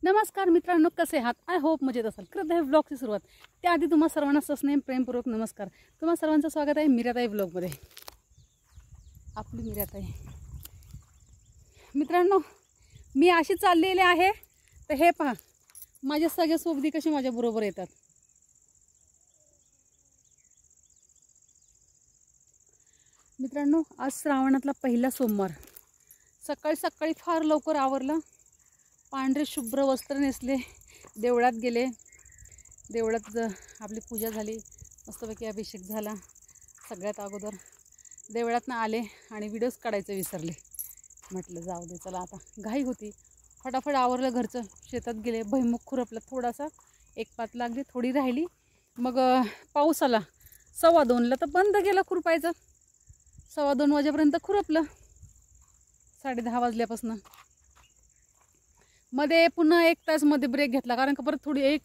नमस्कार मित्रांनो, कसे आहात? आय होप मजेत असाल. करत आहे व्लॉगची सुरुवात. त्याआधी तुम्हा सर्वांना सस्नेह प्रेमपूर्वक नमस्कार. तुम्हा सर्वांचं स्वागत आहे मीराताई व्लॉगमध्ये. आपली मीराताई. मित्रांनो, मी अशी चाललेली आहे तर हे पहा, माझ्या सगळ्या सोबती कशी माझ्या बरोबर येतात. मित्रांनो, आज श्रावणातला पहिला सोमवार. सकाळी सकाळी फार लवकर आवरलं, पांढरे शुभ्र वस्त्र नेसले, देवळात गेले. देवळात आपली पूजा झाली, मस्तपैकी अभिषेक झाला. सगळ्यात अगोदर देवळातनं आले आणि व्हिडिओज काढायचे विसरले. म्हटलं जाऊ दे, चला आता घाई होती. फटाफट आवरलं घरचं. शेतात गेले, भैमुख खुरपला थोडासा, एक पात लागली, थोडी राहिली. मग पाऊस आला. 2:15ला तर बंद केलं खुरपायचं. 2:15 वाजेपर्यंत खुरपलं, 10:30 वाजल्यापासून. मध्ये पुन्हा 1 तास मध्ये ब्रेक घेतला, कारण का परत थोडी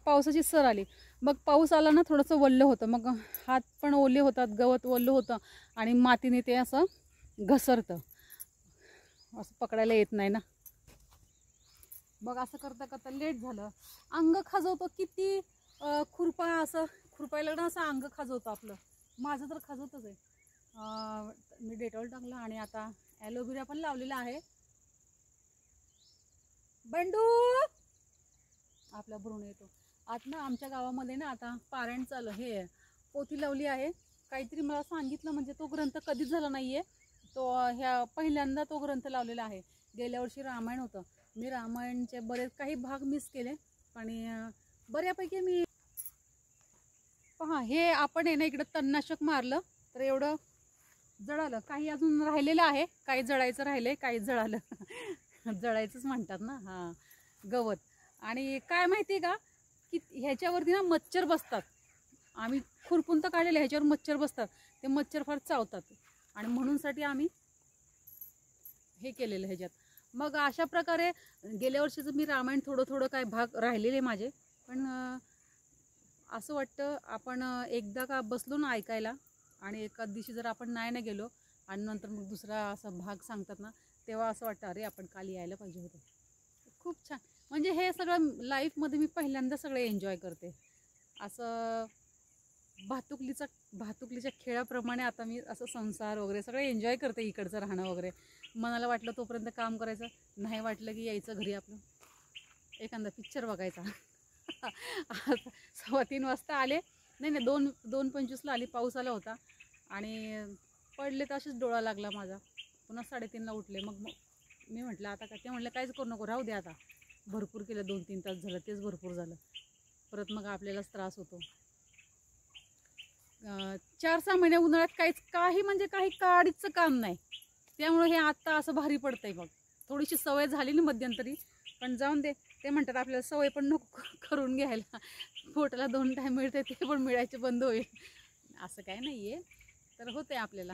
पावसाची सर आली. मग पाऊस आला ना, थोडंसं वल्लं होतं. मग हात पण ओले होतात, गवत वल्लं होतं आणि मातीने ते असं घसरतं, असं पकडायला येत नाही ना. मग असं करता करता लेट झालं. अंग खाजवतो किती असं खुरपायला ना, असं अंग खाजवतं आपलं. माझं तर खाजवतच आहे. मी डेटॉल टाकलं आणि आता ॲलोवेरा पण लावलेला आहे. बंडू आपला भ्रूण येतो आत ना. आमच्या गावामध्ये ना आता पारायण चालू, हे पोथी लावली आहे. काहीतरी मला सांगितलं, म्हणजे तो ग्रंथ कधीच झाला नाहीये. तो ह्या पहिल्यांदा तो ग्रंथ लावलेला आहे. गेल्या वर्षी रामायण होतं. मी रामायणचे बरेच काही भाग मिस केले आणि बऱ्यापैकी मी पहा, हे आपण आहे ना इकडं तणनाशक मारलं तर एवढं जळालं. काही अजून राहिलेलं आहे, काही जळायचं राहिलंय, काही जळालं. जळायचंच म्हणतात ना, हां, गवत. आणि काय माहिती आहे का, की ह्याच्यावरती ना मच्छर बसतात. आम्ही खुरपून तर काढलेले, ह्याच्यावर मच्छर बसतात. ते मच्छर फार चावतात आणि म्हणूनसाठी आम्ही हे केलेलं ह्याच्यात. मग अशा प्रकारे गेल्या वर्षीचं मी रामायण थोडं काय भाग राहिलेले माझे. पण असं वाटतं आपण एकदा का बसलो ना ऐकायला, आणि एखाद दिवशी जर आपण नाही ना गेलो आणि नंतर मग दुसरा असा भाग सांगतात ना, तेव्हा असं वाटतं अरे आपण काल यायला पाहिजे होतं. खूप छान. म्हणजे हे सगळं लाईफमध्ये मी पहिल्यांदा सगळे एन्जॉय करते. असं भातुकलीच्या खेळाप्रमाणे आता मी असं संसार वगैरे सगळं एन्जॉय करते. इकडचं राहणं वगैरे. मनाला वाटलं तोपर्यंत काम करायचं, नाही वाटलं की यायचं घरी, आपलं एखादा पिक्चर बघायचा. 3:15 वाजता आले, नाही 2:25ला आली. पाऊस आला होता आणि पडले तर असेच डोळा लागला माझा. पुन्हा 3:30ला उठले. मग मी म्हटलं आता काय, ते म्हटलं काहीच करू नको, राहू दे, आता भरपूर केलं, 2-3 तास झालं, तेच भरपूर झालं. परत मग आपल्यालाच त्रास होतो. 4-6 महिने उन्हाळ्यात काही काडीचं काम नाही. त्यामुळे हे आत्ता असं भारी पडतंय. मग थोडीशी सवय झाली ना मध्यंतरी, पण जाऊन दे. ते म्हणतात आपल्याला सवय पण नको करून घ्यायला. पोटाला 2 टाईम मिळते, ते पण मिळायचे बंद होईल असं काय नाही आहे. तर होते आपल्याला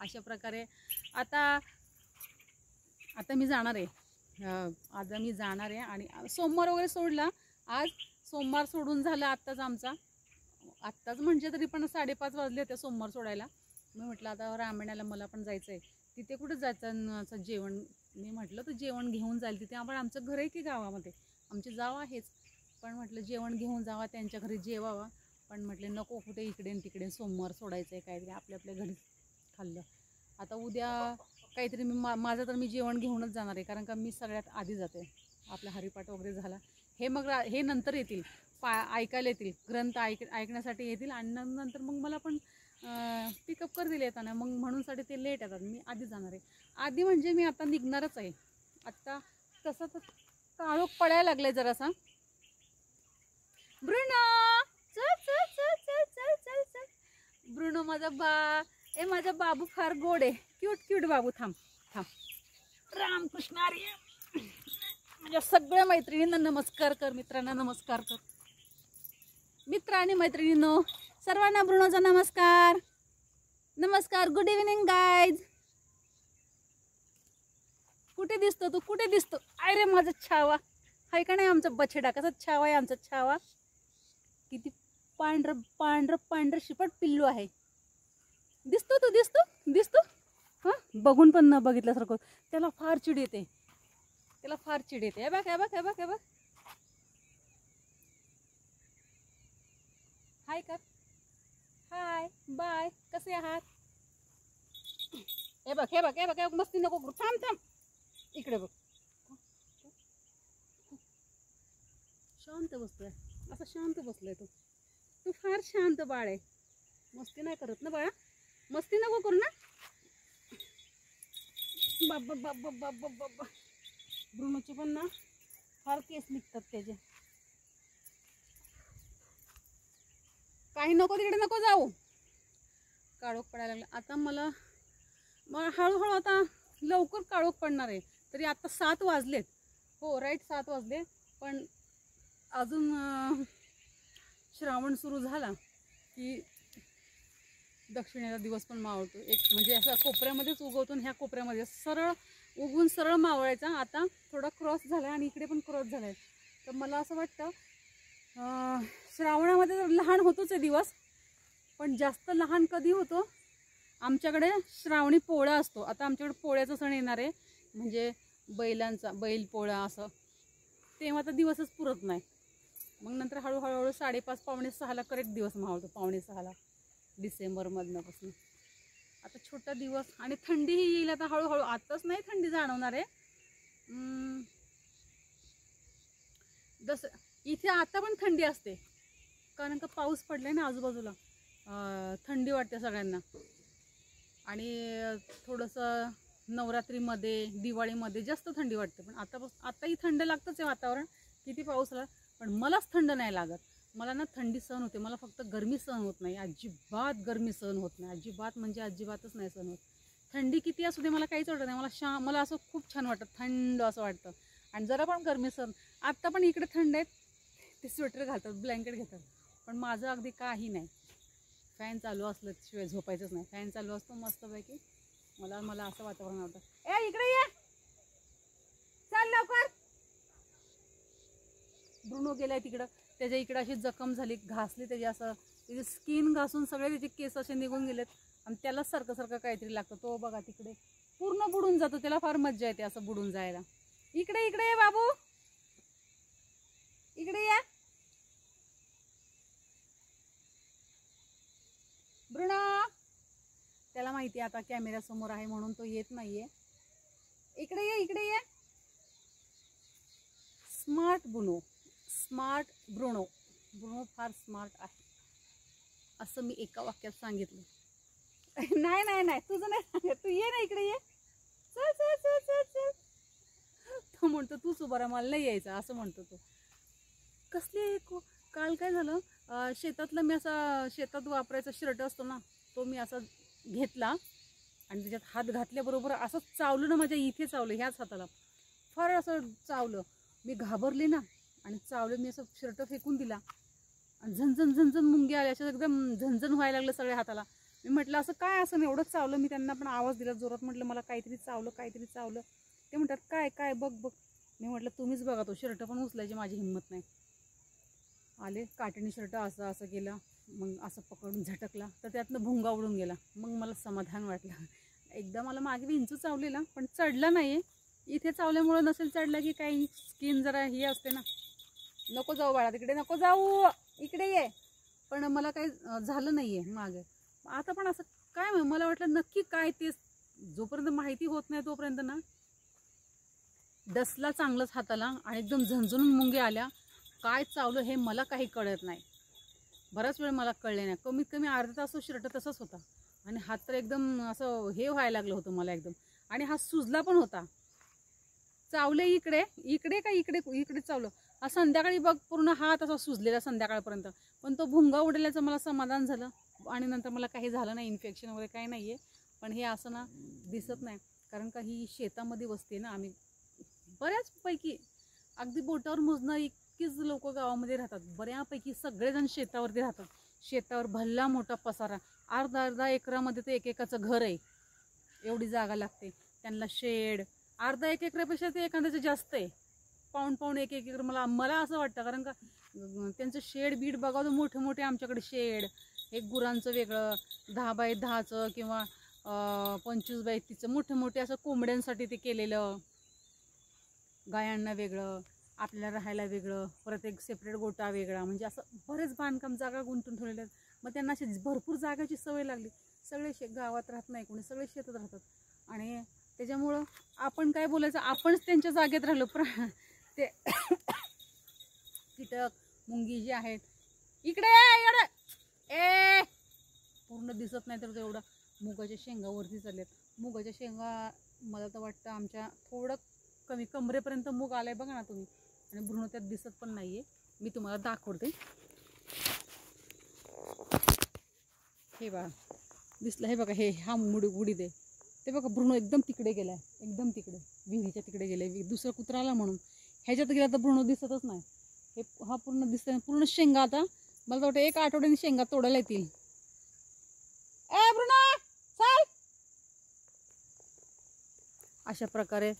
अशा प्रकारे. आता मी जाणार आहे. आज मी जाणार आहे आणि सोमवार वगैरे सोडला. आज सोमवार सोडून झालं आत्ताच म्हणजे तरी पण 5:30 वाजले होते सोमवार सोडायला. मी म्हटलं आता रामायणाला मला पण जायचं आहे. तिथे कुठं जायचं जेवण. मी म्हटलं तर जेवण घेऊन जाईल तिथे. आपण आमचं घर आहे की गावामध्ये, आमची जाव आहेच, पण म्हटलं जेवण घेऊन जावा, त्यांच्या घरी जेवावा. पण म्हटले नको, कुठे इकडे तिकडे, सोमवार सोडायचं आहे, काहीतरी आपल्या घरी खाल्लं. आता उद्या काहीतरी माझं तर मी जेवण घेऊनच जाणार आहे, कारण का मी सगळ्यात आधी जाते. आपला हरिपाठ वगैरे झाला, हे मग हे नंतर येतील, ऐकायला येतील, ग्रंथ ऐकण्यासाठी येतील आणि नंतर मग मला पण पिकअप करतील येताना. मग म्हणूनसाठी ते लेट येतात. मी आधी जाणार आहे. आधी म्हणजे मी आता निघणारच आहे. आत्ता तसं तर काळोख पडायला लागलाय जरासा. ब्रुनो चल चल चल चल चल चल चल. ब्रुनो माझा बाबू फार गोड आहे. क्यूट बाबू. थांब. रामकृष्ण हरी. म्हणजे सगळ्या मैत्रिणींना नमस्कार कर, मित्रांना नमस्कार कर. मित्र आणि मैत्रिणींनो, सर्वांना ब्रुनोचा नमस्कार. Good evening guys. कुठे दिसतो तू, कुठे दिसतो? अरे माझा छावा हाय का नाही, आमचा बछडा कसा छावा आहे आमचा छावा. किती पांढरं शिपट पिल्लू आहे. दिसतो हां, बघून पण न बघितल्यासारखं. त्याला फार चिड येते. त्याला फार चिड येते. हे बघ हे बघ हे बघ हे बघ. हाय कर. Hi bye. कसे आहात? हे बघ हे बघ हे बघ. मस्ती नको करू. थांब थांब. इकडे बघ. शांत बसतोय. असं शांत बसलोय तू. तू फार शांत बाळ आहे. मस्ती नाही करत ना बाळा. मस्ती नको करू ना. बाबा बाबा बाबा बाबा. ब्रुनोचे पण ना फार केस निघतात त्याचे. काही नको तिकडे नको जाऊ. काळोख पडायला लागला आता. मला हळूहळू आता लवकर काळोख पडणार आहे. तरी आता 7 वाजलेत. हो राईट 7 वाजले. पण अजून श्रावण सुरू झाला की दक्षिणेचा दिवस पण मावळतो. एक म्हणजे असा कोपऱ्यामध्येच उगवतो आणि ह्या कोपऱ्यामध्ये सरळ उगवून सरळ मावळायचा. आता थोडा क्रॉस झाला आहे आणि इकडे पण क्रॉस झाला आहे. तर मला असं वाटतं श्रावणामध्ये तर लहान होतोच आहे दिवस. पण जास्त लहान कधी होतो? आमच्याकडे श्रावणी पोळा असतो. आता आमच्याकडे पोळ्याचा सण येणार आहे. म्हणजे बैलांचा बैल पोळा असं. तेव्हा तर दिवसच पुरत नाही. मग नंतर हळूहळू 5:30 पावणे 6ला करेक्ट दिवस मावळतो. पावणे 6ला डिसेंबरमधनंपासून. आता छोटा दिवस आणि थंडीही येईल आता हळूहळू. आताच नाही थंडी जाणवणार आहे. इथे आता पण थंडी असते कारण का पाऊस पडलाय ना आजूबाजूला. थंडी वाटते सगळ्यांना. आणि थोडंसं नवरात्रीमध्ये दिवाळीमध्ये जास्त थंडी वाटते. पण आताही थंड लागतंच आहे वातावरण. किती पाऊस आला पण मलाच थंड नाही लागत. मला ना थंडी सहन होते. मला फक्त गरमी सहन होत नाही. अजिबात गरमी सहन होत नाही. अजिबात म्हणजे अजिबातच नाही सहन होत. थंडी किती असू दे मला काहीच वाटत नाही. मला असं खूप छान वाटतं. थंड असं वाटतं. आणि जरा पण गरमी सहन. आत्ता पण इकडे थंड आहेत. ते स्वेटर घालतात ब्लँकेट घेतात. पण माझं अगदी काही नाही. फॅन चालू असलं शिवाय झोपायचंच नाही. फॅन चालू असतो मस्तपैकी. मला असं वातावरण आवडतं. ए इकडे ये. चल लवकर. ब्रुनो गेलाय तिकडं. त्याच्या इकडे अशी जखम झाली घासली त्याची. असं त्याची स्किन घासून सगळे त्याचे केस असे निघून गेलेत. आणि त्याला सारखं सारखं काहीतरी लागतं. तो बघा तिकडे पूर्ण बुडून जातो. त्याला फार मज्जा येते असं बुडून जायला. इकडे इकडे ये बाबू. इकडे या ब्रुनो. त्याला माहिती आता कॅमेरा समोर आहे म्हणून तो येत नाहीये. इकडे ये इकडे ये. Smart Bruno. Smart Bruno. Bruno फार स्मार्ट आहे असं मी एका वाक्यात सांगितलं. नाही नाही नाही तुझं नाही सांगत. तू ये ना इकडे ये. चल चल चल चल चल. तो म्हणतो तूच उभा राहा मला नाही यायचं असं म्हणतो तो. कसली काल काय झालं शेतातलं मी असा शेतात वापरायचा शर्ट असतो ना तो मी असा घेतला आणि त्याच्यात हात घातल्याबरोबर असं चावलं ना. माझ्या इथे चावलं ह्याच हाताला. फार असं चावलं. मी घाबरले ना आणि चावलं. मी असं शर्ट फेकून दिला आणि झनझन झनझन मुंग्या आल्या. अशा एकदम झनझन व्हायला लागलं सगळ्या हाताला. मी म्हटलं असं काय असं एवढंच चावलं. मी त्यांना पण आवाज दिला जोरात. म्हटलं मला काहीतरी चावलं काहीतरी चावलं. ते म्हणतात काय काय बघ बघ. मी म्हटलं तुम्हीच बघा. तो शर्ट पण उचलायची माझी हिंमत नाही. आले काटणी शर्ट असं असं केलं. मग असं पकडून झटकला तर त्यातनं भुंगा उडून गेला. मग मला समाधान वाटलं. एकदा मला मागे विंचू चावलेला पण चढला नाही. इथे चावल्यामुळं नसेल चढला की काही स्किन जरा ही असते ना. नको जाऊ बाळा तिकडे नको जाऊ. इकडे ये. पण मला काही झालं नाही आहे मागे. आता पण असं काय मला वाटलं नक्की काय ते जोपर्यंत माहिती होत नाही तोपर्यंत ना डसला चांगलंच हाताला आणि एकदम झणझणून मुंग्या आल्या. काय चावलं हे मला काही कळत नाही. बराच वेळ मला कळले नाही. कमीत कमी अर्धा तास तो शर्ट तसाच होता आणि हात तर एकदम असं हे व्हायला लागलं होतं मला एकदम. आणि हा सुजला पण होता. चावले इकडे इकडे का इकडे इकडे चावलं. संध्याकाळी बघ पूर्ण हात असा सुजलेला संध्याकाळपर्यंत. पण तो भुंगा उडल्याचं मला समाधान झालं. आणि नंतर मला काही झालं नाही. इन्फेक्शन वगैरे काही नाही आहे. पण हे असं ना दिसत नाही कारण का ही शेतामध्ये वस्ती आहे ना. आम्ही बऱ्याचपैकी अगदी बोटावर मोजणार इतकीच लोक गावामध्ये राहतात. बऱ्यापैकी सगळेजण शेतावरती राहतात. शेतावर भल्ला मोठा पसारा. अर्धा एकरामध्ये तर एकेकाचं घर आहे. एवढी जागा लागते त्यांना. शेड अर्धा एकरापेक्षा ते एखाद्याचं जास्त आहे. पाऊण एक एकर. मला असं वाटतं कारण का त्यांचं शेड बीड बघा तर मोठे मोठे. आमच्याकडे शेड एक गुरांचं वेगळं 10x10चं किंवा 25x30चं मोठे मोठे असं कोंबड्यांसाठी ते केलेलं. गायांना वेगळं, आपल्याला राहायला वेगळं, परत एक सेपरेट गोटा वेगळा, म्हणजे असं बरेच बांधकाम जागा गुंतून ठेवलेल्या आहेत. मग त्यांना अशी भरपूर जागाची सवय लागली. सगळे गावात राहत नाही कोणी, सगळे शेतात राहतात. आणि त्याच्यामुळं आपण काय बोलायचं, आपणच त्यांच्या जागेत राहिलो. ते कीटक मुंगी जी आहेत, इकडे ए पूर्ण दिसत नाही तर एवढा मुगाच्या शेंगावरती चालल्यात. मुगाच्या शेंगा मला तर वाटतं आमच्या थोडं कमी कमरेपर्यंत मूग आलाय बघा ना तुम्ही. आणि भ्रूण त्यात दिसत पण नाहीये. मी तुम्हाला दाखवते. हे बघा दिसलं, हे बघा, हे हा उडीद आहे ते बघा. भ्रूण एकदम तिकडे गेलाय, एकदम तिकडे विहिरीच्या तिकडे गेलाय. दुसरं कुत्राला म्हणून ह्याच्यात गेला तर भ्रूण दिसतच नाही. हे हा पूर्ण दिसतंय. पूर्ण शेंगा आता मला वाटतं 1 आठवड्याने शेंगा तोडायला येतील. ए भ्रूण चल. अशा प्रकारे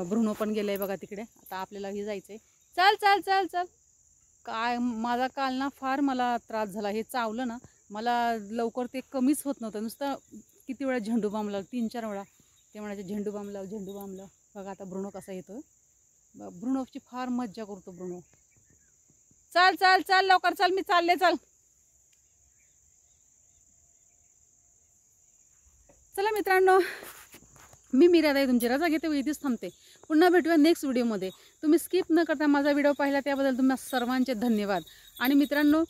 भ्रूण पण गेलंय बघा तिकडे. आता आपल्याला हे जायचंय. चल चल चल चल. काय माझा काल ना फार मला त्रास झाला. हे चावलं ना मला लवकर ते कमीच होत नव्हतं. नुसतं किती वेळा झेंडू बाम लावला, 3-4 वेळा. ते म्हणायचे झेंडू बाम लाव, झेंडू बाम लाव. बघा आता भ्रूण कसा येतोय. भ्रूणची फार मज्जा करतो भ्रूण. चल चल चल लवकर चल, मी चालले. चल चला मित्रांनो, मी मीराताई तुमची रजा घेते व इथेच थांबते. पुन्हा भेटूया नेक्स्ट व्हिडिओमध्ये. तुम्ही स्किप न करता माझा व्हिडिओ पाहिला त्याबद्दल तुम्हा सर्वांचे धन्यवाद. आणि मित्रांनो,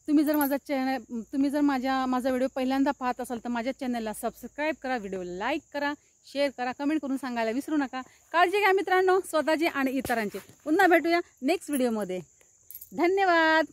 तुम्ही जर माझा व्हिडिओ पहिल्यांदा पाहत असाल तर माझ्या चॅनलला सबस्क्राईब करा, व्हिडिओला लाईक करा, शेअर करा, कमेंट करून सांगायला विसरू नका. काळजी घ्या मित्रांनो स्वतःची आणि इतरांची. पुन्हा भेटूया नेक्स्ट व्हिडिओमध्ये. धन्यवाद.